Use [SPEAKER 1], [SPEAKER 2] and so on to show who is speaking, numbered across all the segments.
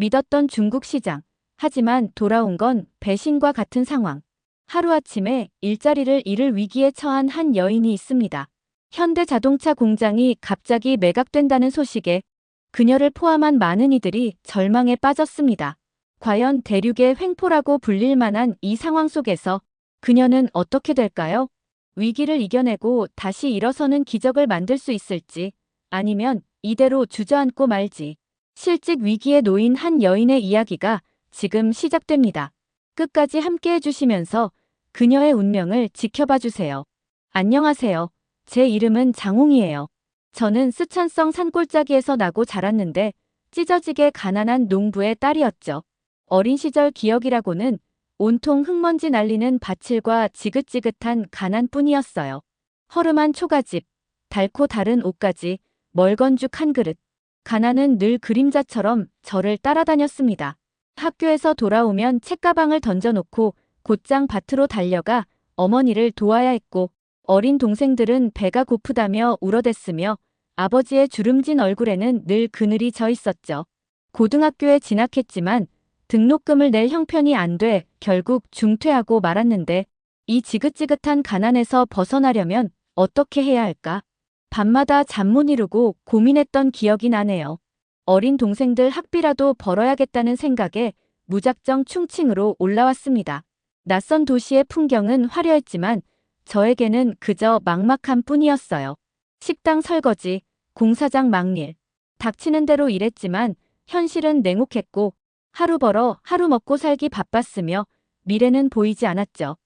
[SPEAKER 1] 믿었던 중국 시장. 하지만 돌아온 건 배신과 같은 상황. 하루아침에 일자리를 잃을 위기에 처한 한 여인이 있습니다. 현대자동차 공장이 갑자기 매각된다는 소식에 그녀를 포함한 많은 이들이 절망에 빠졌습니다. 과연 대륙의 횡포라고 불릴 만한 이 상황 속에서 그녀는 어떻게 될까요? 위기를 이겨내고 다시 일어서는 기적을 만들 수 있을지, 아니면 이대로 주저앉고 말지. 실직 위기에 놓인 한 여인의 이야기가 지금 시작됩니다. 끝까지 함께 해주시면서 그녀의 운명을 지켜봐 주세요. 안녕하세요. 제 이름은 장홍이에요. 저는 쓰촨성 산골짜기에서 나고 자랐는데 찢어지게 가난한 농부의 딸이었죠. 어린 시절 기억이라고는 온통 흙먼지 날리는 밭일과 지긋지긋한 가난뿐이었어요. 허름한 초가집, 닳고 다른 옷가지, 멀건죽 한 그릇. 가난은 늘 그림자처럼 저를 따라다녔습니다. 학교에서 돌아오면 책가방을 던져놓고 곧장 밭으로 달려가 어머니를 도와야 했고, 어린 동생들은 배가 고프다며 울어댔으며 아버지의 주름진 얼굴에는 늘 그늘이 져 있었죠. 고등학교에 진학했지만 등록금을 낼 형편이 안 돼 결국 중퇴하고 말았는데, 이 지긋지긋한 가난에서 벗어나려면 어떻게 해야 할까? 밤마다 잠 못 이루고 고민했던 기억이 나네요. 어린 동생들 학비라도 벌어야겠다는 생각에 무작정 충칭으로 올라왔습니다. 낯선 도시의 풍경은 화려했지만 저에게는 그저 막막한 뿐이었어요. 식당 설거지, 공사장 막일. 닥치는 대로 일했지만 현실은 냉혹했고 하루 벌어 하루 먹고 살기 바빴으며 미래는 보이지 않았죠.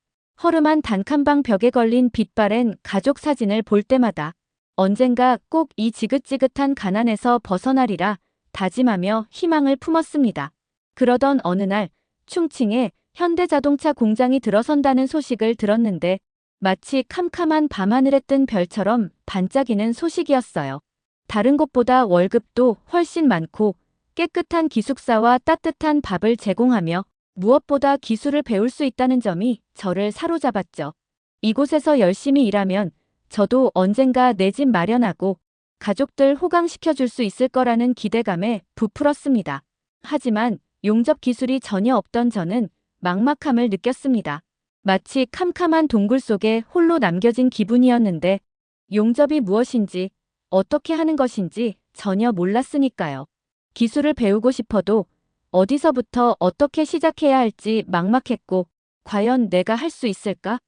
[SPEAKER 1] 허름한 단칸방 벽에 걸린 빛바랜 가족 사진을 볼 때마다 언젠가 꼭 이 지긋지긋한 가난에서 벗어나리라 다짐하며 희망을 품었습니다. 그러던 어느 날 충칭에 현대자동차 공장이 들어선다는 소식을 들었는데 마치 캄캄한 밤하늘에 뜬 별처럼 반짝이는 소식이었어요. 다른 곳보다 월급도 훨씬 많고 깨끗한 기숙사와 따뜻한 밥을 제공하며 무엇보다 기술을 배울 수 있다는 점이 저를 사로잡았죠. 이곳에서 열심히 일하면 저도 언젠가 내 집 마련하고 가족들 호강시켜줄 수 있을 거라는 기대감에 부풀었습니다. 하지만 용접 기술이 전혀 없던 저는 막막함을 느꼈습니다. 마치 캄캄한 동굴 속에 홀로 남겨진 기분이었는데 용접이 무엇인지 어떻게 하는 것인지 전혀 몰랐으니까요. 기술을 배우고 싶어도 어디서부터 어떻게 시작해야 할지 막막했고 과연 내가 할 수 있을까?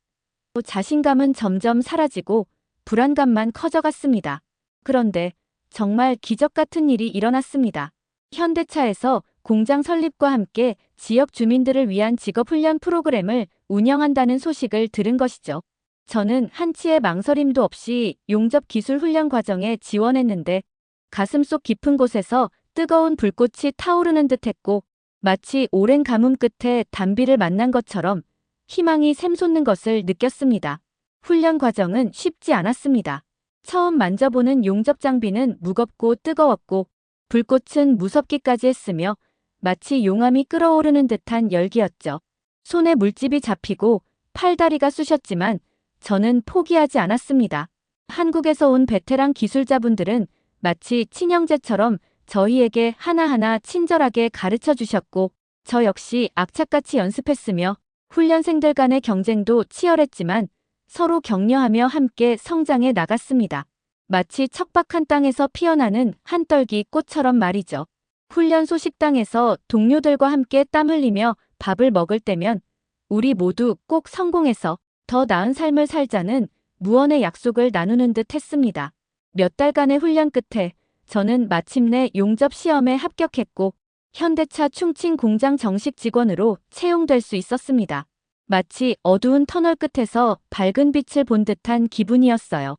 [SPEAKER 1] 자신감은 점점 사라지고 불안감만 커져갔습니다. 그런데 정말 기적 같은 일이 일어났습니다. 현대차에서 공장 설립과 함께 지역 주민들을 위한 직업훈련 프로그램을 운영한다는 소식을 들은 것이죠. 저는 한치의 망설임도 없이 용접 기술 훈련 과정에 지원했는데 가슴속 깊은 곳에서 뜨거운 불꽃이 타오르는 듯했고 마치 오랜 가뭄 끝에 단비를 만난 것처럼 희망이 샘솟는 것을 느꼈습니다. 훈련 과정은 쉽지 않았습니다. 처음 만져보는 용접 장비는 무겁고 뜨거웠고 불꽃은 무섭기까지 했으며 마치 용암이 끓어오르는 듯한 열기였죠. 손에 물집이 잡히고 팔다리가 쑤셨지만 저는 포기하지 않았습니다. 한국에서 온 베테랑 기술자분들은 마치 친형제처럼 저희에게 하나하나 친절하게 가르쳐 주셨고 저 역시 악착같이 연습했으며 훈련생들 간의 경쟁도 치열했지만 서로 격려하며 함께 성장해 나갔습니다. 마치 척박한 땅에서 피어나는 한떨기 꽃처럼 말이죠. 훈련소 식당에서 동료들과 함께 땀 흘리며 밥을 먹을 때면 우리 모두 꼭 성공해서 더 나은 삶을 살자는 무언의 약속을 나누는 듯 했습니다. 몇 달간의 훈련 끝에 저는 마침내 용접 시험에 합격했고 현대차 충칭 공장 정식 직원으로 채용될 수 있었습니다. 마치 어두운 터널 끝에서 밝은 빛을 본 듯한 기분이었어요.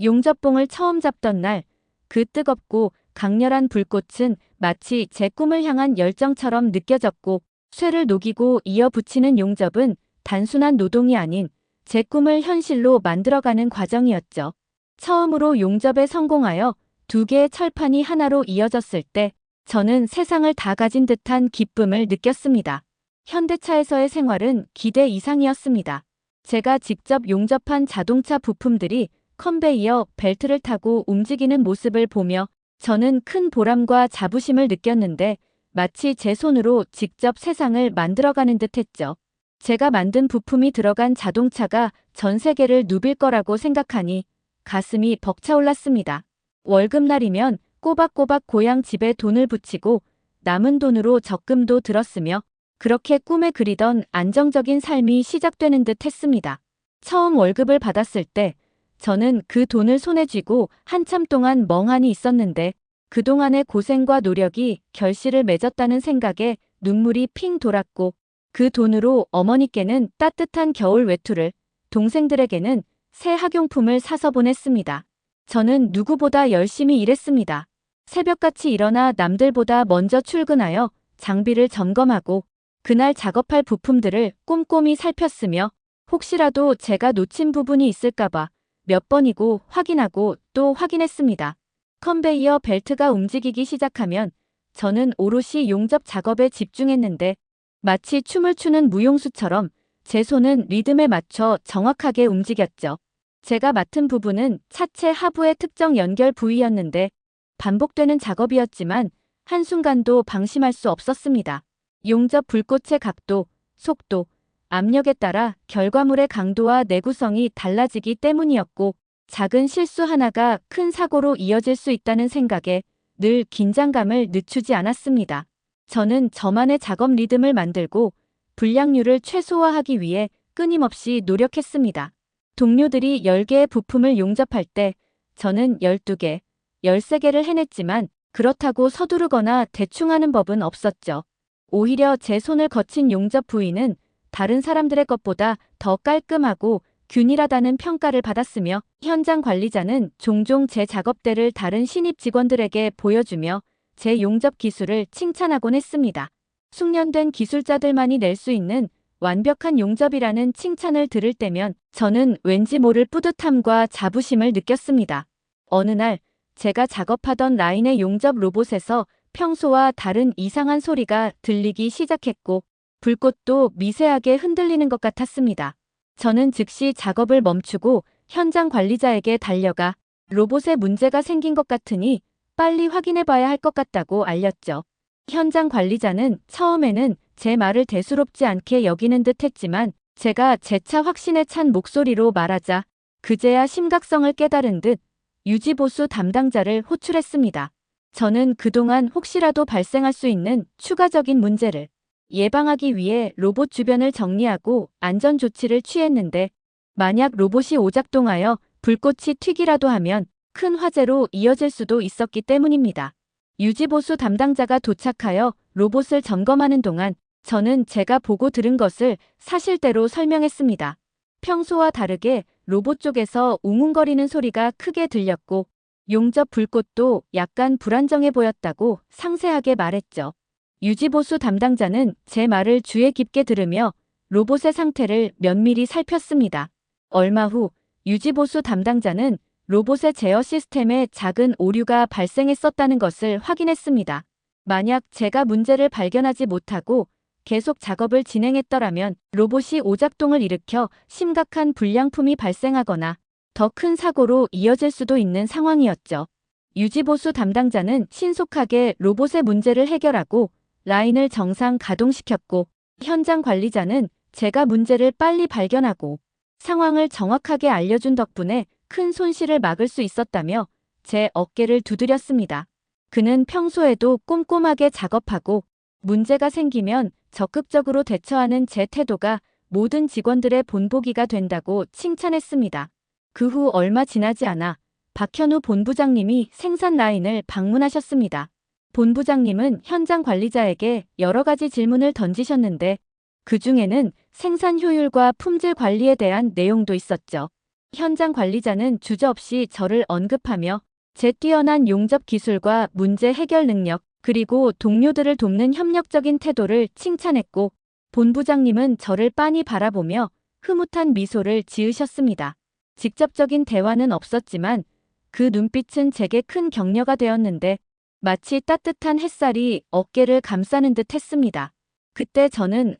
[SPEAKER 1] 용접봉을 처음 잡던 날, 그 뜨겁고 강렬한 불꽃은 마치 제 꿈을 향한 열정처럼 느껴졌고 쇠를 녹이고 이어붙이는 용접은 단순한 노동이 아닌 제 꿈을 현실로 만들어가는 과정이었죠. 처음으로 용접에 성공하여 두 개의 철판이 하나로 이어졌을 때 저는 세상을 다 가진 듯한 기쁨을 느꼈습니다. 현대차에서의 생활은 기대 이상이었습니다. 제가 직접 용접한 자동차 부품들이 컨베이어 벨트를 타고 움직이는 모습을 보며 저는 큰 보람과 자부심을 느꼈는데 마치 제 손으로 직접 세상을 만들어가는 듯 했죠. 제가 만든 부품이 들어간 자동차가 전 세계를 누빌 거라고 생각하니 가슴이 벅차올랐습니다. 월급날이면 꼬박꼬박 고향 집에 돈을 붙이고 남은 돈으로 적금도 들었으며 그렇게 꿈에 그리던 안정적인 삶이 시작되는 듯 했습니다. 처음 월급을 받았을 때 저는 그 돈을 손에 쥐고 한참 동안 멍하니 있었는데 그동안의 고생과 노력이 결실을 맺었다는 생각에 눈물이 핑 돌았고 그 돈으로 어머니께는 따뜻한 겨울 외투를, 동생들에게는 새 학용품을 사서 보냈습니다. 저는 누구보다 열심히 일했습니다. 새벽같이 일어나 남들보다 먼저 출근하여 장비를 점검하고 그날 작업할 부품들을 꼼꼼히 살폈으며 혹시라도 제가 놓친 부분이 있을까봐 몇 번이고 확인하고 또 확인했습니다. 컨베이어 벨트가 움직이기 시작하면 저는 오롯이 용접 작업에 집중했는데 마치 춤을 추는 무용수처럼 제 손은 리듬에 맞춰 정확하게 움직였죠. 제가 맡은 부분은 차체 하부의 특정 연결 부위였는데 반복되는 작업이었지만 한순간도 방심할 수 없었습니다. 용접 불꽃의 각도, 속도, 압력에 따라 결과물의 강도와 내구성이 달라지기 때문이었고 작은 실수 하나가 큰 사고로 이어질 수 있다는 생각에 늘 긴장감을 늦추지 않았습니다. 저는 저만의 작업 리듬을 만들고 불량률을 최소화하기 위해 끊임없이 노력했습니다. 동료들이 10개의 부품을 용접할 때 저는 12개, 13개를 해냈지만 그렇다고 서두르거나 대충 하는 법은 없었죠. 오히려 제 손을 거친 용접 부위는 다른 사람들의 것보다 더 깔끔하고 균일하다는 평가를 받았으며 현장 관리자는 종종 제 작업대를 다른 신입 직원들에게 보여주며 제 용접 기술을 칭찬하곤 했습니다. 숙련된 기술자들만이 낼 수 있는 완벽한 용접이라는 칭찬을 들을 때면 저는 왠지 모를 뿌듯함과 자부심을 느꼈습니다. 어느 날 제가 작업하던 라인의 용접 로봇에서 평소와 다른 이상한 소리가 들리기 시작했고 불꽃도 미세하게 흔들리는 것 같았습니다. 저는 즉시 작업을 멈추고 현장 관리자에게 달려가 로봇에 문제가 생긴 것 같으니 빨리 확인해 봐야 할 것 같다고 알렸죠. 현장 관리자는 처음에는 제 말을 대수롭지 않게 여기는 듯 했지만 제가 재차 확신에 찬 목소리로 말하자 그제야 심각성을 깨달은 듯 유지보수 담당자를 호출했습니다. 저는 그동안 혹시라도 발생할 수 있는 추가적인 문제를 예방하기 위해 로봇 주변을 정리하고 안전조치를 취했는데 만약 로봇이 오작동하여 불꽃이 튀기라도 하면 큰 화재로 이어질 수도 있었기 때문입니다. 유지보수 담당자가 도착하여 로봇을 점검하는 동안 저는 제가 보고 들은 것을 사실대로 설명했습니다. 평소와 다르게 로봇 쪽에서 웅웅거리는 소리가 크게 들렸고 용접 불꽃도 약간 불안정해 보였다고 상세하게 말했죠. 유지보수 담당자는 제 말을 주의 깊게 들으며 로봇의 상태를 면밀히 살폈습니다. 얼마 후 유지보수 담당자는 로봇의 제어 시스템에 작은 오류가 발생했었다는 것을 확인했습니다. 만약 제가 문제를 발견하지 못하고 계속 작업을 진행했더라면 로봇이 오작동을 일으켜 심각한 불량품이 발생하거나 더 큰 사고로 이어질 수도 있는 상황이었죠. 유지보수 담당자는 신속하게 로봇의 문제를 해결하고 라인을 정상 가동시켰고 현장 관리자는 제가 문제를 빨리 발견하고 상황을 정확하게 알려준 덕분에 큰 손실을 막을 수 있었다며 제 어깨를 두드렸습니다. 그는 평소에도 꼼꼼하게 작업하고 문제가 생기면 적극적으로 대처하는 제 태도가 모든 직원들의 본보기가 된다고 칭찬했습니다. 그 후 얼마 지나지 않아 박현우 본부장님이 생산 라인을 방문하셨습니다. 본부장님은 현장 관리자에게 여러 가지 질문을 던지셨는데 그 중에는 생산 효율과 품질 관리에 대한 내용도 있었죠. 현장 관리자는 주저없이 저를 언급하며 제 뛰어난 용접 기술과 문제 해결 능력, 그리고 동료들을 돕는 협력적인 태도를 칭찬했고 본부장님은 저를 빤히 바라보며 흐뭇한 미소를 지으셨습니다. 직접적인 대화는 없었지만 그 눈빛은 제게 큰 격려가 되었는데 마치 따뜻한 햇살이 어깨를 감싸는 듯 했습니다. 그때 저는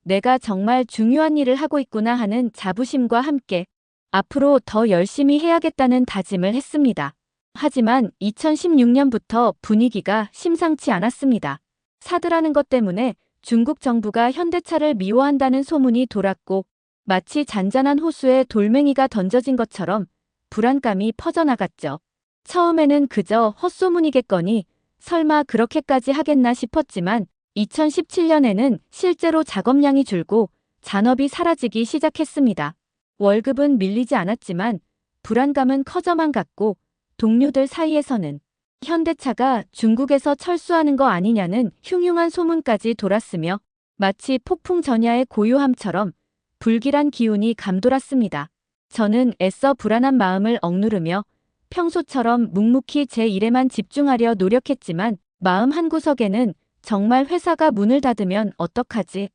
[SPEAKER 1] 내가 정말 중요한 일을 하고 있구나 하는 자부심과 함께 앞으로 더 열심히 해야겠다는 다짐을 했습니다. 하지만 2016년부터 분위기가 심상치 않았습니다. 사드라는 것 때문에 중국 정부가 현대차를 미워한다는 소문이 돌았고 마치 잔잔한 호수에 돌멩이가 던져진 것처럼 불안감이 퍼져나갔죠. 처음에는 그저 헛소문이겠거니 설마 그렇게까지 하겠나 싶었지만 2017년에는 실제로 작업량이 줄고 잔업이 사라지기 시작했습니다. 월급은 밀리지 않았지만 불안감은 커져만 갔고 동료들 사이에서는 현대차가 중국에서 철수하는 거 아니냐는 흉흉한 소문까지 돌았으며 마치 폭풍 전야의 고요함처럼 불길한 기운이 감돌았습니다. 저는 애써 불안한 마음을 억누르며 평소처럼 묵묵히 제 일에만 집중하려 노력했지만 마음 한구석에는 정말 회사가 문을 닫으면 어떡하지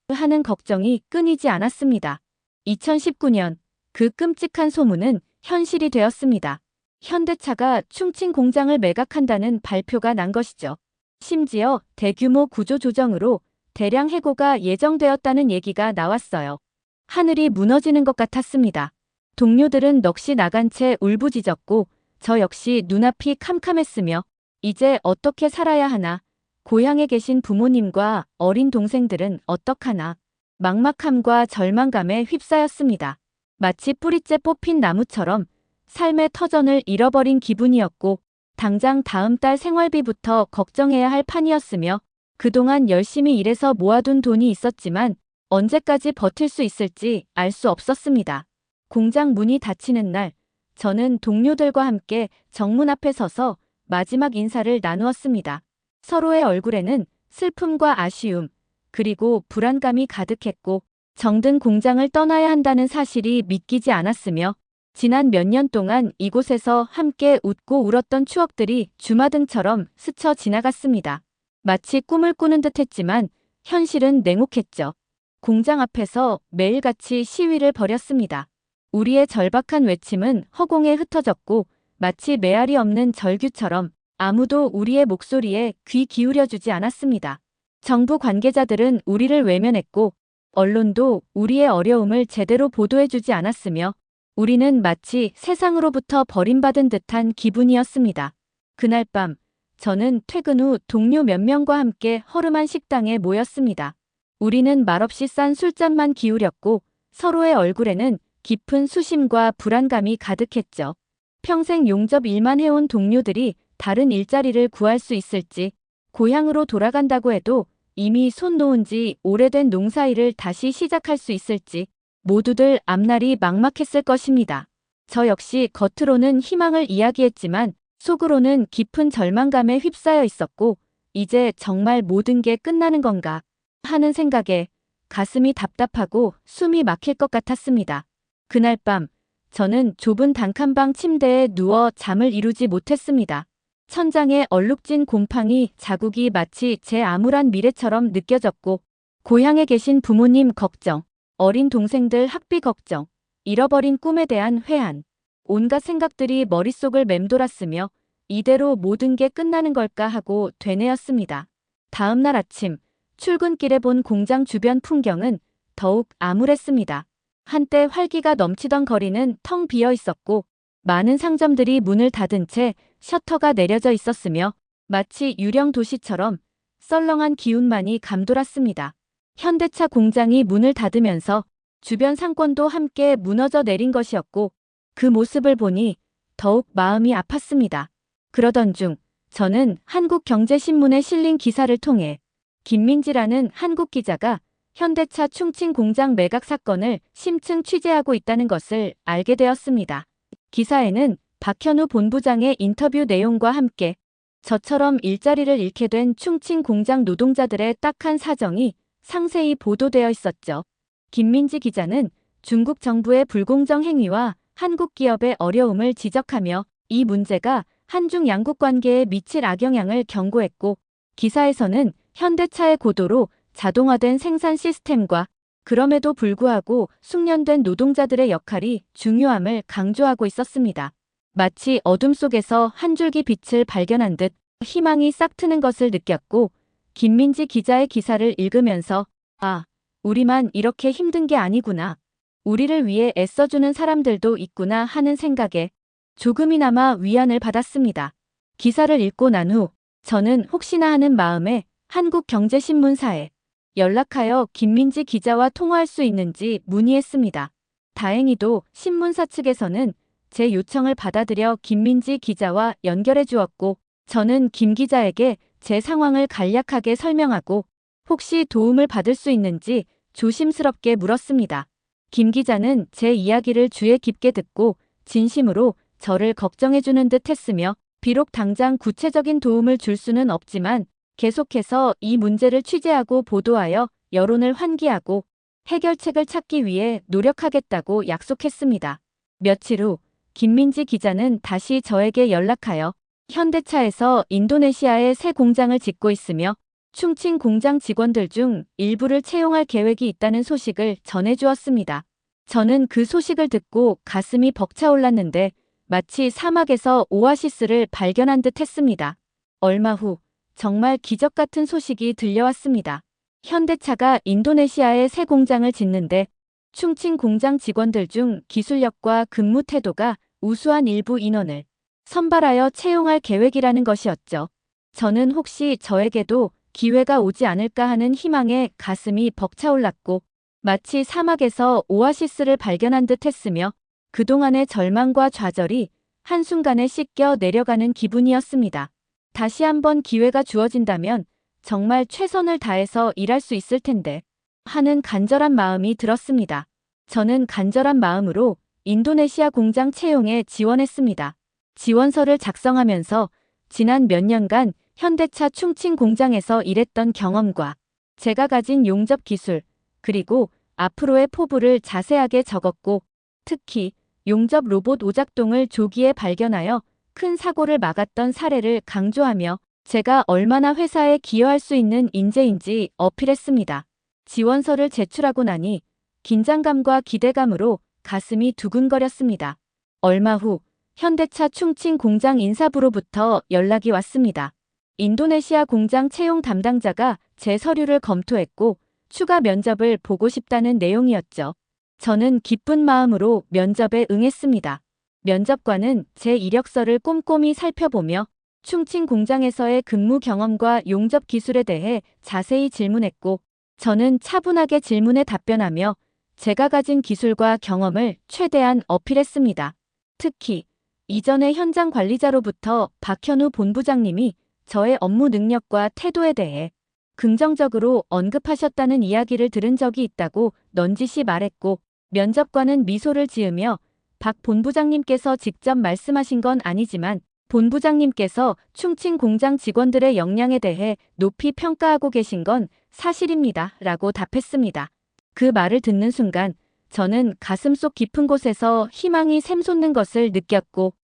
[SPEAKER 1] 하는 걱정이 끊이지 않았습니다. 2019년 그 끔찍한 소문은 현실이 되었습니다. 현대차가 충칭 공장을 매각한다는 발표가 난 것이죠. 심지어 대규모 구조조정으로 대량 해고가 예정되었다는 얘기가 나왔어요. 하늘이 무너지는 것 같았습니다. 동료들은 넋이 나간 채 울부짖었고 저 역시 눈앞이 캄캄했으며 이제 어떻게 살아야 하나, 고향에 계신 부모님과 어린 동생들은 어떡하나, 막막함과 절망감에 휩싸였습니다. 마치 뿌리째 뽑힌 나무처럼 삶의 터전을 잃어버린 기분이었고 당장 다음 달 생활비부터 걱정해야 할 판이었으며 그동안 열심히 일해서 모아둔 돈이 있었지만 언제까지 버틸 수 있을지 알 수 없었습니다. 공장 문이 닫히는 날, 저는 동료들과 함께 정문 앞에 서서 마지막 인사를 나누었습니다. 서로의 얼굴에는 슬픔과 아쉬움, 그리고 불안감이 가득했고 정든 공장을 떠나야 한다는 사실이 믿기지 않았으며 지난 몇 년 동안 이곳에서 함께 웃고 울었던 추억들이 주마등처럼 스쳐 지나갔습니다. 마치 꿈을 꾸는 듯했지만 현실은 냉혹했죠. 공장 앞에서 매일같이 시위를 벌였습니다. 우리의 절박한 외침은 허공에 흩어졌고 마치 메아리 없는 절규처럼 아무도 우리의 목소리에 귀 기울여주지 않았습니다. 정부 관계자들은 우리를 외면했고 언론도 우리의 어려움을 제대로 보도해주지 않았으며 우리는 마치 세상으로부터 버림받은 듯한 기분이었습니다. 그날 밤, 저는 퇴근 후 동료 몇 명과 함께 허름한 식당에 모였습니다. 우리는 말없이 싼 술잔만 기울였고 서로의 얼굴에는 깊은 수심과 불안감이 가득했죠. 평생 용접 일만 해온 동료들이 다른 일자리를 구할 수 있을지, 고향으로 돌아간다고 해도 이미 손 놓은 지 오래된 농사일을 다시 시작할 수 있을지 모두들 앞날이 막막했을 것입니다. 저 역시 겉으로는 희망을 이야기했지만 속으로는 깊은 절망감에 휩싸여 있었고 이제 정말 모든 게 끝나는 건가 하는 생각에 가슴이 답답하고 숨이 막힐 것 같았습니다. 그날 밤 저는 좁은 단칸방 침대에 누워 잠을 이루지 못했습니다. 천장에 얼룩진 곰팡이 자국이 마치 제 암울한 미래처럼 느껴졌고 고향에 계신 부모님 걱정, 어린 동생들 학비 걱정, 잃어버린 꿈에 대한 회한, 온갖 생각들이 머릿속을 맴돌았으며 이대로 모든 게 끝나는 걸까 하고 되뇌었습니다. 다음 날 아침 출근길에 본 공장 주변 풍경은 더욱 암울했습니다. 한때 활기가 넘치던 거리는 텅 비어 있었고 많은 상점들이 문을 닫은 채 셔터가 내려져 있었으며 마치 유령 도시처럼 썰렁한 기운만이 감돌았습니다. 현대차 공장이 문을 닫으면서 주변 상권도 함께 무너져 내린 것이었고 그 모습을 보니 더욱 마음이 아팠습니다. 그러던 중 저는 한국경제신문에 실린 기사를 통해 김민지라는 한국 기자가 현대차 충칭 공장 매각 사건을 심층 취재하고 있다는 것을 알게 되었습니다. 기사에는 박현우 본부장의 인터뷰 내용과 함께 저처럼 일자리를 잃게 된 충칭 공장 노동자들의 딱한 사정이 상세히 보도되어 있었죠. 김민지 기자는 중국 정부의 불공정 행위와 한국 기업의 어려움을 지적하며 이 문제가 한중 양국 관계에 미칠 악영향을 경고했고 기사에서는 현대차의 고도로 자동화된 생산 시스템과 그럼에도 불구하고 숙련된 노동자들의 역할이 중요함을 강조하고 있었습니다. 마치 어둠 속에서 한 줄기 빛을 발견한 듯 희망이 싹 트는 것을 느꼈고 김민지 기자의 기사를 읽으면서 아, 우리만 이렇게 힘든 게 아니구나. 우리를 위해 애써주는 사람들도 있구나 하는 생각에 조금이나마 위안을 받았습니다. 기사를 읽고 난 후 저는 혹시나 하는 마음에 한국경제신문사에 연락하여 김민지 기자와 통화할 수 있는지 문의했습니다. 다행히도 신문사 측에서는 제 요청을 받아들여 김민지 기자와 연결해 주었고, 저는 김 기자에게 제 상황을 간략하게 설명하고 혹시 도움을 받을 수 있는지 조심스럽게 물었습니다. 김 기자는 제 이야기를 주의 깊게 듣고 진심으로 저를 걱정해주는 듯 했으며, 비록 당장 구체적인 도움을 줄 수는 없지만 계속해서 이 문제를 취재하고 보도하여 여론을 환기하고 해결책을 찾기 위해 노력하겠다고 약속했습니다. 며칠 후 김민지 기자는 다시 저에게 연락하여 현대차에서 인도네시아에 새 공장을 짓고 있으며 충칭 공장 직원들 중 일부를 채용할 계획이 있다는 소식을 전해주었습니다. 저는 그 소식을 듣고 가슴이 벅차올랐는데 마치 사막에서 오아시스를 발견한 듯 했습니다. 얼마 후 정말 기적 같은 소식이 들려왔습니다. 현대차가 인도네시아에 새 공장을 짓는데 충칭 공장 직원들 중 기술력과 근무 태도가 우수한 일부 인원을 선발하여 채용할 계획이라는 것이었죠. 저는 혹시 저에게도 기회가 오지 않을까 하는 희망에 가슴이 벅차올랐고 마치 사막에서 오아시스를 발견한 듯 했으며 그동안의 절망과 좌절이 한순간에 씻겨 내려가는 기분이었습니다. 다시 한번 기회가 주어진다면 정말 최선을 다해서 일할 수 있을 텐데 하는 간절한 마음이 들었습니다. 저는 간절한 마음으로 인도네시아 공장 채용에 지원했습니다. 지원서를 작성하면서 지난 몇 년간 현대차 충칭 공장에서 일했던 경험과 제가 가진 용접 기술, 그리고 앞으로의 포부를 자세하게 적었고, 특히 용접 로봇 오작동을 조기에 발견하여 큰 사고를 막았던 사례를 강조하며 제가 얼마나 회사에 기여할 수 있는 인재인지 어필했습니다. 지원서를 제출하고 나니 긴장감과 기대감으로 가슴이 두근거렸습니다. 얼마 후 현대차 충칭 공장 인사부로부터 연락이 왔습니다. 인도네시아 공장 채용 담당자가 제 서류를 검토했고 추가 면접을 보고 싶다는 내용이었죠. 저는 기쁜 마음으로 면접에 응했습니다. 면접관은 제 이력서를 꼼꼼히 살펴보며 충칭 공장에서의 근무 경험과 용접 기술에 대해 자세히 질문했고, 저는 차분하게 질문에 답변하며 제가 가진 기술과 경험을 최대한 어필했습니다. 특히 이전의 현장 관리자로부터 박현우 본부장님이 저의 업무 능력과 태도에 대해 긍정적으로 언급하셨다는 이야기를 들은 적이 있다고 넌지시 말했고, 면접관은 미소를 지으며 박 본부장님께서 직접 말씀하신 건 아니지만 본부장님께서 충칭 공장 직원들의 역량에 대해 높이 평가하고 계신 건 사실입니다. 라고 답했습니다. 그 말을 듣는 순간 저는 가슴속 깊은 곳에서 희망이 샘솟는 것을 느꼈고,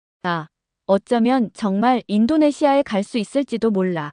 [SPEAKER 1] 어쩌면 정말 인도네시아에 갈 수 있을지도 몰라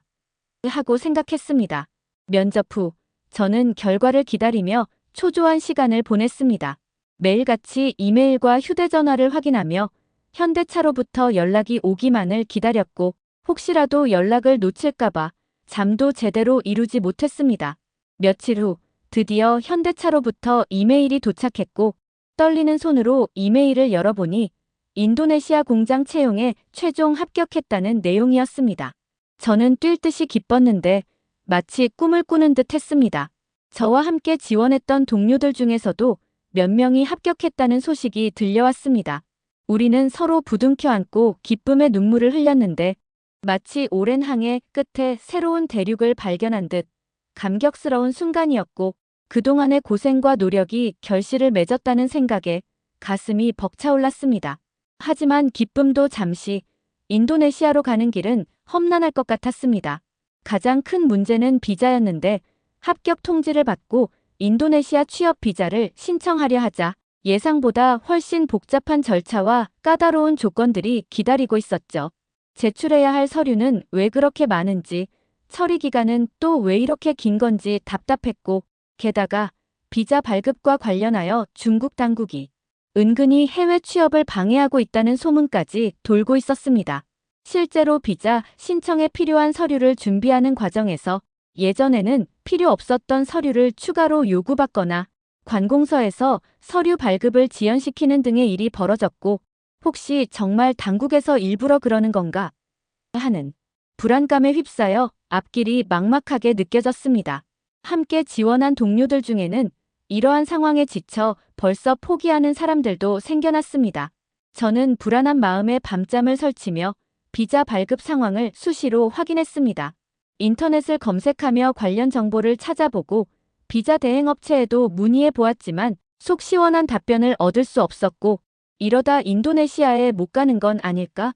[SPEAKER 1] 하고 생각했습니다. 면접 후 저는 결과를 기다리며 초조한 시간을 보냈습니다. 매일같이 이메일과 휴대전화를 확인하며 현대차로부터 연락이 오기만을 기다렸고 혹시라도 연락을 놓칠까봐 잠도 제대로 이루지 못했습니다. 며칠 후 드디어 현대차로부터 이메일이 도착했고 떨리는 손으로 이메일을 열어보니 인도네시아 공장 채용에 최종 합격했다는 내용이었습니다. 저는 뛸 듯이 기뻤는데 마치 꿈을 꾸는 듯 했습니다. 저와 함께 지원했던 동료들 중에서도 몇 명이 합격했다는 소식이 들려왔습니다. 우리는 서로 부둥켜 안고 기쁨의 눈물을 흘렸는데 마치 오랜 항해 끝에 새로운 대륙을 발견한 듯 감격스러운 순간이었고, 그동안의 고생과 노력이 결실을 맺었다는 생각에 가슴이 벅차올랐습니다. 하지만 기쁨도 잠시, 인도네시아로 가는 길은 험난할 것 같았습니다. 가장 큰 문제는 비자였는데 합격 통지를 받고 인도네시아 취업 비자를 신청하려 하자 예상보다 훨씬 복잡한 절차와 까다로운 조건들이 기다리고 있었죠. 제출해야 할 서류는 왜 그렇게 많은지, 처리 기간은 또 왜 이렇게 긴 건지 답답했고, 게다가 비자 발급과 관련하여 중국 당국이 은근히 해외 취업을 방해하고 있다는 소문까지 돌고 있었습니다. 실제로 비자 신청에 필요한 서류를 준비하는 과정에서 예전에는 필요 없었던 서류를 추가로 요구받거나 관공서에서 서류 발급을 지연시키는 등의 일이 벌어졌고, 혹시 정말 당국에서 일부러 그러는 건가 하는 불안감에 휩싸여 앞길이 막막하게 느껴졌습니다. 함께 지원한 동료들 중에는 이러한 상황에 지쳐 벌써 포기하는 사람들도 생겨났습니다. 저는 불안한 마음에 밤잠을 설치며 비자 발급 상황을 수시로 확인했습니다. 인터넷을 검색하며 관련 정보를 찾아보고 비자 대행업체에도 문의해 보았지만 속 시원한 답변을 얻을 수 없었고, 이러다 인도네시아에 못 가는 건 아닐까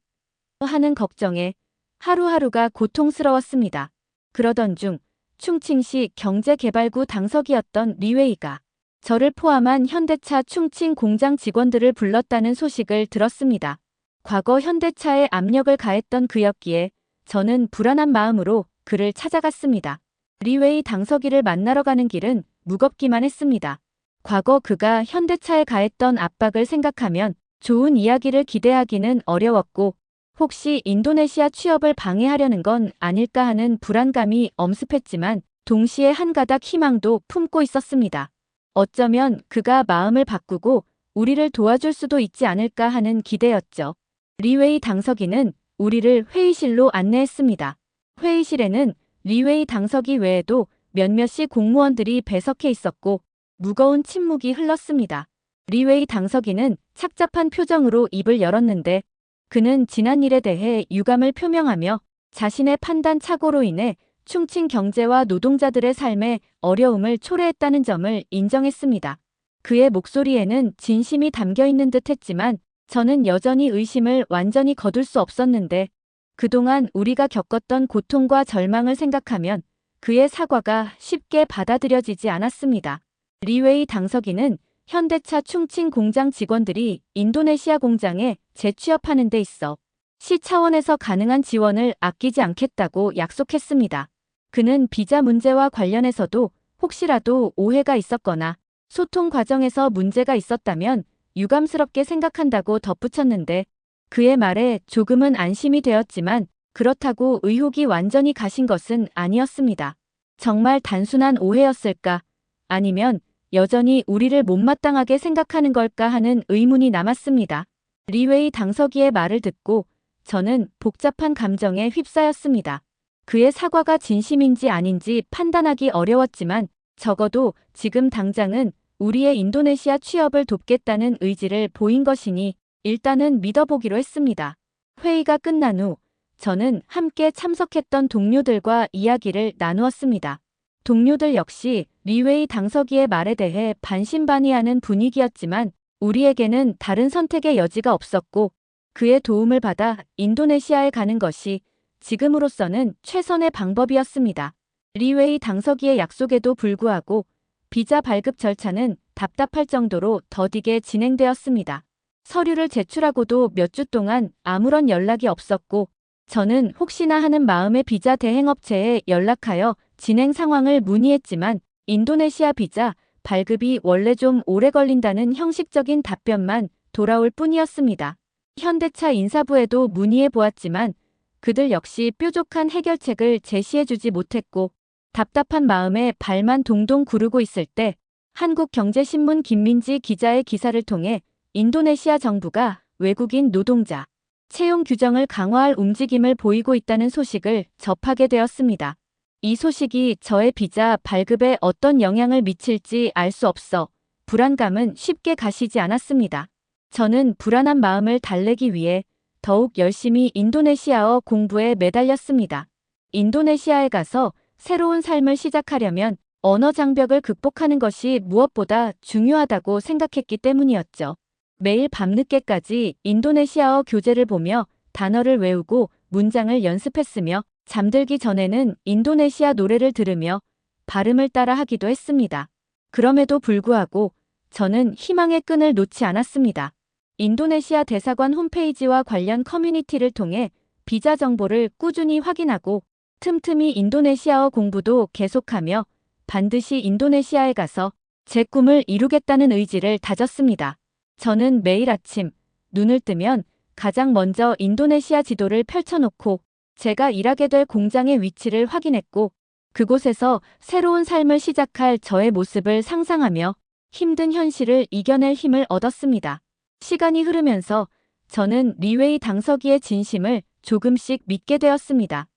[SPEAKER 1] 하는 걱정에 하루하루가 고통스러웠습니다. 그러던 중 충칭시 경제개발구 당서기였던 리웨이가 저를 포함한 현대차 충칭 공장 직원들을 불렀다는 소식을 들었습니다. 과거 현대차에 압력을 가했던 그였기에 저는 불안한 마음으로 그를 찾아갔습니다. 리웨이 당서기를 만나러 가는 길은 무겁기만 했습니다. 과거 그가 현대차에 가했던 압박을 생각하면 좋은 이야기를 기대하기는 어려웠고, 혹시 인도네시아 취업을 방해하려는 건 아닐까 하는 불안감이 엄습했지만 동시에 한 가닥 희망도 품고 있었습니다. 어쩌면 그가 마음을 바꾸고 우리를 도와줄 수도 있지 않을까 하는 기대였죠. 리웨이 당서기는 우리를 회의실로 안내했습니다. 회의실에는 리웨이 당서기 외에도 몇몇이 공무원들이 배석해 있었고 무거운 침묵이 흘렀습니다. 리웨이 당서기는 착잡한 표정으로 입을 열었는데 그는 지난 일에 대해 유감을 표명하며 자신의 판단 착오로 인해 충칭 경제와 노동자들의 삶에 어려움을 초래했다는 점을 인정했습니다. 그의 목소리에는 진심이 담겨 있는 듯 했지만 저는 여전히 의심을 완전히 거둘 수 없었는데, 그동안 우리가 겪었던 고통과 절망을 생각하면 그의 사과가 쉽게 받아들여지지 않았습니다. 리웨이 당서기는 현대차 충칭 공장 직원들이 인도네시아 공장에 재취업하는 데 있어 시 차원에서 가능한 지원을 아끼지 않겠다고 약속했습니다. 그는 비자 문제와 관련해서도 혹시라도 오해가 있었거나 소통 과정에서 문제가 있었다면 유감스럽게 생각한다고 덧붙였는데, 그의 말에 조금은 안심이 되었지만 그렇다고 의혹이 완전히 가신 것은 아니었습니다. 정말 단순한 오해였을까? 아니면 여전히 우리를 못마땅하게 생각하는 걸까 하는 의문이 남았습니다. 리웨이 당서기의 말을 듣고 저는 복잡한 감정에 휩싸였습니다. 그의 사과가 진심인지 아닌지 판단하기 어려웠지만 적어도 지금 당장은 우리의 인도네시아 취업을 돕겠다는 의지를 보인 것이니 일단은 믿어보기로 했습니다. 회의가 끝난 후 저는 함께 참석했던 동료들과 이야기를 나누었습니다. 동료들 역시 리웨이 당서기의 말에 대해 반신반의하는 분위기였지만 우리에게는 다른 선택의 여지가 없었고, 그의 도움을 받아 인도네시아에 가는 것이 지금으로서는 최선의 방법이었습니다. 리웨이 당서기의 약속에도 불구하고 비자 발급 절차는 답답할 정도로 더디게 진행되었습니다. 서류를 제출하고도 몇 주 동안 아무런 연락이 없었고, 저는 혹시나 하는 마음에 비자 대행업체에 연락하여 진행 상황을 문의했지만 인도네시아 비자 발급이 원래 좀 오래 걸린다는 형식적인 답변만 돌아올 뿐이었습니다. 현대차 인사부에도 문의해 보았지만 그들 역시 뾰족한 해결책을 제시해주지 못했고, 답답한 마음에 발만 동동 구르고 있을 때 한국경제신문 김민지 기자의 기사를 통해 인도네시아 정부가 외국인 노동자 채용 규정을 강화할 움직임을 보이고 있다는 소식을 접하게 되었습니다. 이 소식이 저의 비자 발급에 어떤 영향을 미칠지 알 수 없어 불안감은 쉽게 가시지 않았습니다. 저는 불안한 마음을 달래기 위해 더욱 열심히 인도네시아어 공부에 매달렸습니다. 인도네시아에 가서 새로운 삶을 시작하려면 언어 장벽을 극복하는 것이 무엇보다 중요하다고 생각했기 때문이었죠. 매일 밤늦게까지 인도네시아어 교재를 보며 단어를 외우고 문장을 연습했으며 잠들기 전에는 인도네시아 노래를 들으며 발음을 따라 하기도 했습니다. 그럼에도 불구하고 저는 희망의 끈을 놓지 않았습니다. 인도네시아 대사관 홈페이지와 관련 커뮤니티를 통해 비자 정보를 꾸준히 확인하고 틈틈이 인도네시아어 공부도 계속하며 반드시 인도네시아에 가서 제 꿈을 이루겠다는 의지를 다졌습니다. 저는 매일 아침 눈을 뜨면 가장 먼저 인도네시아 지도를 펼쳐놓고 제가 일하게 될 공장의 위치를 확인했고, 그곳에서 새로운 삶을 시작할 저의 모습을 상상하며 힘든 현실을 이겨낼 힘을 얻었습니다. 시간이 흐르면서 저는 리웨이 당서기의 진심을 조금씩 믿게 되었습니다.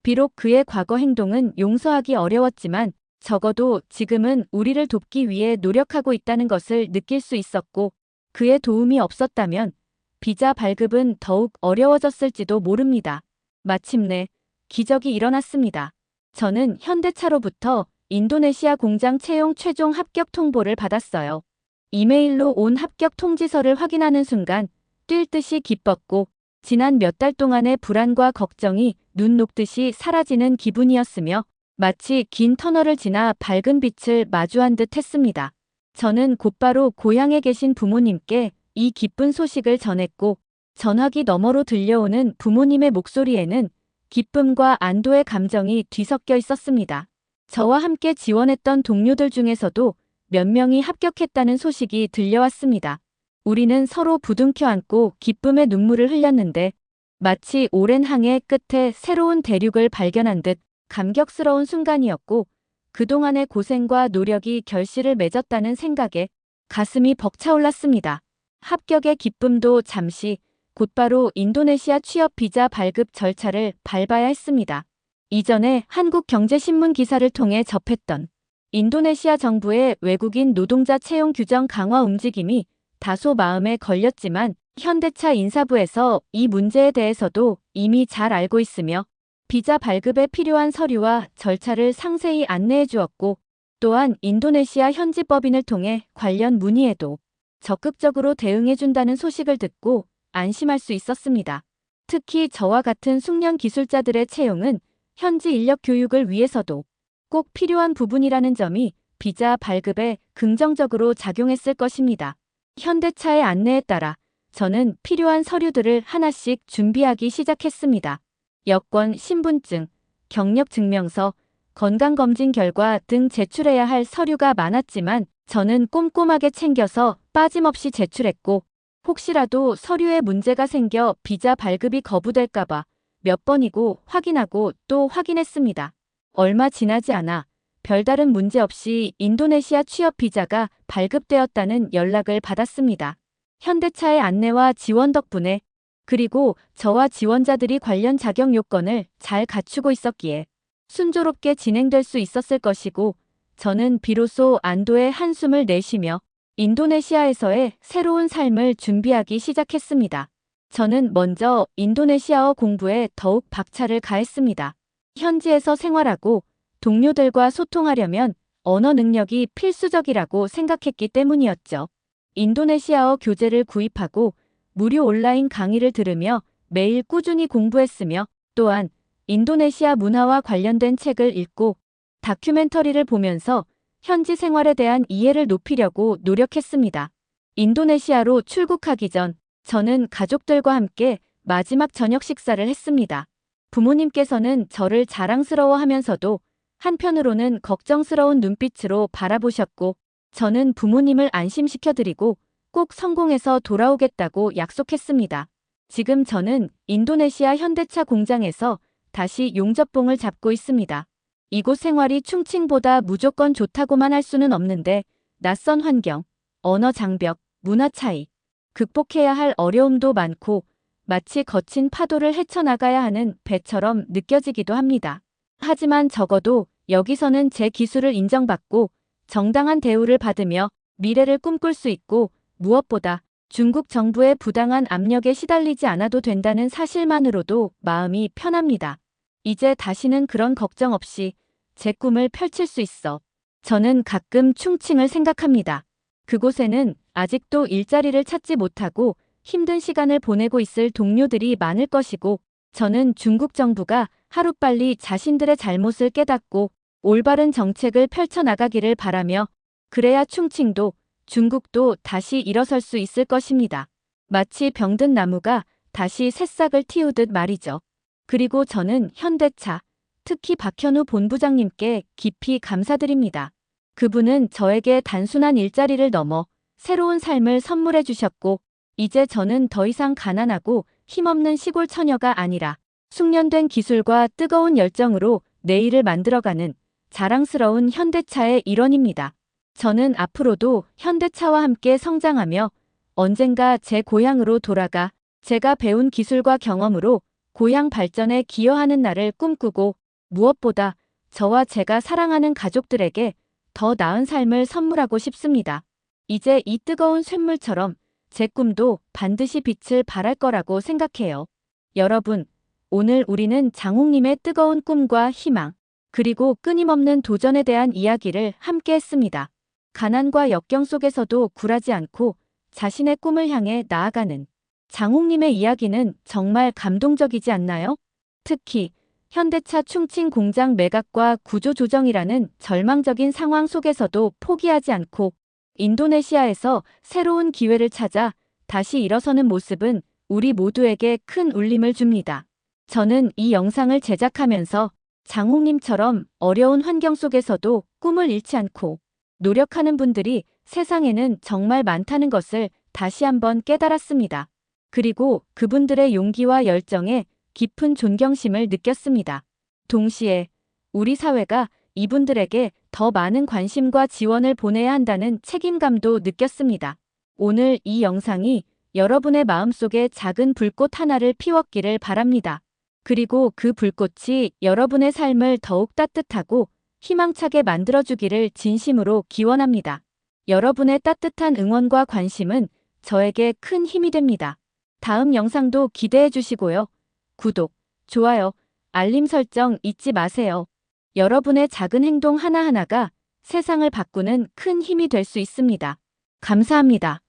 [SPEAKER 1] 비록 그의 과거 행동은 용서하기 어려웠지만 적어도 지금은 우리를 돕기 위해 노력하고 있다는 것을 느낄 수 있었고, 그의 도움이 없었다면 비자 발급은 더욱 어려워졌을지도 모릅니다. 마침내 기적이 일어났습니다. 저는 현대차로부터 인도네시아 공장 채용 최종 합격 통보를 받았어요. 이메일로 온 합격 통지서를 확인하는 순간 뛸 듯이 기뻤고, 지난 몇 달 동안의 불안과 걱정이 눈 녹듯이 사라지는 기분이었으며, 마치 긴 터널을 지나 밝은 빛을 마주한 듯 했습니다. 저는 곧바로 고향에 계신 부모님께 이 기쁜 소식을 전했고, 전화기 너머로 들려오는 부모님의 목소리에는 기쁨과 안도의 감정이 뒤섞여 있었습니다. 저와 함께 지원했던 동료들 중에서도 몇 명이 합격했다는 소식이 들려왔습니다. 우리는 서로 부둥켜 안고 기쁨의 눈물을 흘렸는데, 마치 오랜 항해 끝에 새로운 대륙을 발견한 듯 감격스러운 순간이었고, 그동안의 고생과 노력이 결실을 맺었다는 생각에 가슴이 벅차올랐습니다. 합격의 기쁨도 잠시, 곧바로 인도네시아 취업 비자 발급 절차를 밟아야 했습니다. 이전에 한국경제신문 기사를 통해 접했던 인도네시아 정부의 외국인 노동자 채용 규정 강화 움직임이 다소 마음에 걸렸지만, 현대차 인사부에서 이 문제에 대해서도 이미 잘 알고 있으며 비자 발급에 필요한 서류와 절차를 상세히 안내해 주었고, 또한 인도네시아 현지 법인을 통해 관련 문의에도 적극적으로 대응해 준다는 소식을 듣고 안심할 수 있었습니다. 특히 저와 같은 숙련 기술자들의 채용은 현지 인력 교육을 위해서도 꼭 필요한 부분이라는 점이 비자 발급에 긍정적으로 작용했을 것입니다. 현대차의 안내에 따라 저는 필요한 서류들을 하나씩 준비하기 시작했습니다. 여권, 신분증, 경력증명서, 건강검진 결과 등 제출해야 할 서류가 많았지만 저는 꼼꼼하게 챙겨서 빠짐없이 제출했고, 혹시라도 서류에 문제가 생겨 비자 발급이 거부될까봐 몇 번이고 확인하고 또 확인했습니다. 얼마 지나지 않아 별다른 문제 없이 인도네시아 취업 비자가 발급되었다는 연락을 받았습니다. 현대차의 안내와 지원 덕분에, 그리고 저와 지원자들이 관련 자격 요건을 잘 갖추고 있었기에 순조롭게 진행될 수 있었을 것이고, 저는 비로소 안도의 한숨을 내쉬며 인도네시아에서의 새로운 삶을 준비하기 시작했습니다. 저는 먼저 인도네시아어 공부에 더욱 박차를 가했습니다. 현지에서 생활하고 동료들과 소통하려면 언어 능력이 필수적이라고 생각했기 때문이었죠. 인도네시아어 교재를 구입하고 무료 온라인 강의를 들으며 매일 꾸준히 공부했으며, 또한 인도네시아 문화와 관련된 책을 읽고 다큐멘터리를 보면서 현지 생활에 대한 이해를 높이려고 노력했습니다. 인도네시아로 출국하기 전 저는 가족들과 함께 마지막 저녁 식사를 했습니다. 부모님께서는 저를 자랑스러워하면서도 한편으로는 걱정스러운 눈빛으로 바라보셨고, 저는 부모님을 안심시켜드리고 꼭 성공해서 돌아오겠다고 약속했습니다. 지금 저는 인도네시아 현대차 공장에서 다시 용접봉을 잡고 있습니다. 이곳 생활이 충칭보다 무조건 좋다고만 할 수는 없는데, 낯선 환경, 언어 장벽, 문화 차이, 극복해야 할 어려움도 많고 마치 거친 파도를 헤쳐나가야 하는 배처럼 느껴지기도 합니다. 하지만 적어도 여기서는 제 기술을 인정받고 정당한 대우를 받으며 미래를 꿈꿀 수 있고, 무엇보다 중국 정부의 부당한 압력에 시달리지 않아도 된다는 사실만으로도 마음이 편합니다. 이제 다시는 그런 걱정 없이 제 꿈을 펼칠 수 있어. 저는 가끔 충칭을 생각합니다. 그곳에는 아직도 일자리를 찾지 못하고 힘든 시간을 보내고 있을 동료들이 많을 것이고, 저는 중국 정부가 하루빨리 자신들의 잘못을 깨닫고 올바른 정책을 펼쳐나가기를 바라며, 그래야 충칭도 중국도 다시 일어설 수 있을 것입니다. 마치 병든 나무가 다시 새싹을 틔우듯 말이죠. 그리고 저는 현대차, 특히 박현우 본부장님께 깊이 감사드립니다. 그분은 저에게 단순한 일자리를 넘어 새로운 삶을 선물해 주셨고, 이제 저는 더 이상 가난하고 힘없는 시골 처녀가 아니라 숙련된 기술과 뜨거운 열정으로 내일을 만들어가는 자랑스러운 현대차의 일원입니다. 저는 앞으로도 현대차와 함께 성장하며 언젠가 제 고향으로 돌아가 제가 배운 기술과 경험으로 고향 발전에 기여하는 날을 꿈꾸고 무엇보다 저와 제가 사랑하는 가족들에게 더 나은 삶을 선물하고 싶습니다. 이제 이 뜨거운 쇳물처럼 제 꿈도 반드시 빛을 발할 거라고 생각해요. 여러분, 오늘 우리는 장홍님의 뜨거운 꿈과 희망, 그리고 끊임없는 도전에 대한 이야기를 함께 했습니다. 가난과 역경 속에서도 굴하지 않고 자신의 꿈을 향해 나아가는 장홍님의 이야기는 정말 감동적이지 않나요? 특히 현대차 충칭 공장 매각과 구조조정이라는 절망적인 상황 속에서도 포기하지 않고 인도네시아에서 새로운 기회를 찾아 다시 일어서는 모습은 우리 모두에게 큰 울림을 줍니다. 저는 이 영상을 제작하면서 장홍님처럼 어려운 환경 속에서도 꿈을 잃지 않고 노력하는 분들이 세상에는 정말 많다는 것을 다시 한번 깨달았습니다. 그리고 그분들의 용기와 열정에 깊은 존경심을 느꼈습니다. 동시에 우리 사회가 이분들에게 더 많은 관심과 지원을 보내야 한다는 책임감도 느꼈습니다. 오늘 이 영상이 여러분의 마음속에 작은 불꽃 하나를 피웠기를 바랍니다. 그리고 그 불꽃이 여러분의 삶을 더욱 따뜻하고 희망차게 만들어주기를 진심으로 기원합니다. 여러분의 따뜻한 응원과 관심은 저에게 큰 힘이 됩니다. 다음 영상도 기대해 주시고요. 구독, 좋아요, 알림 설정 잊지 마세요. 여러분의 작은 행동 하나하나가 세상을 바꾸는 큰 힘이 될 수 있습니다. 감사합니다.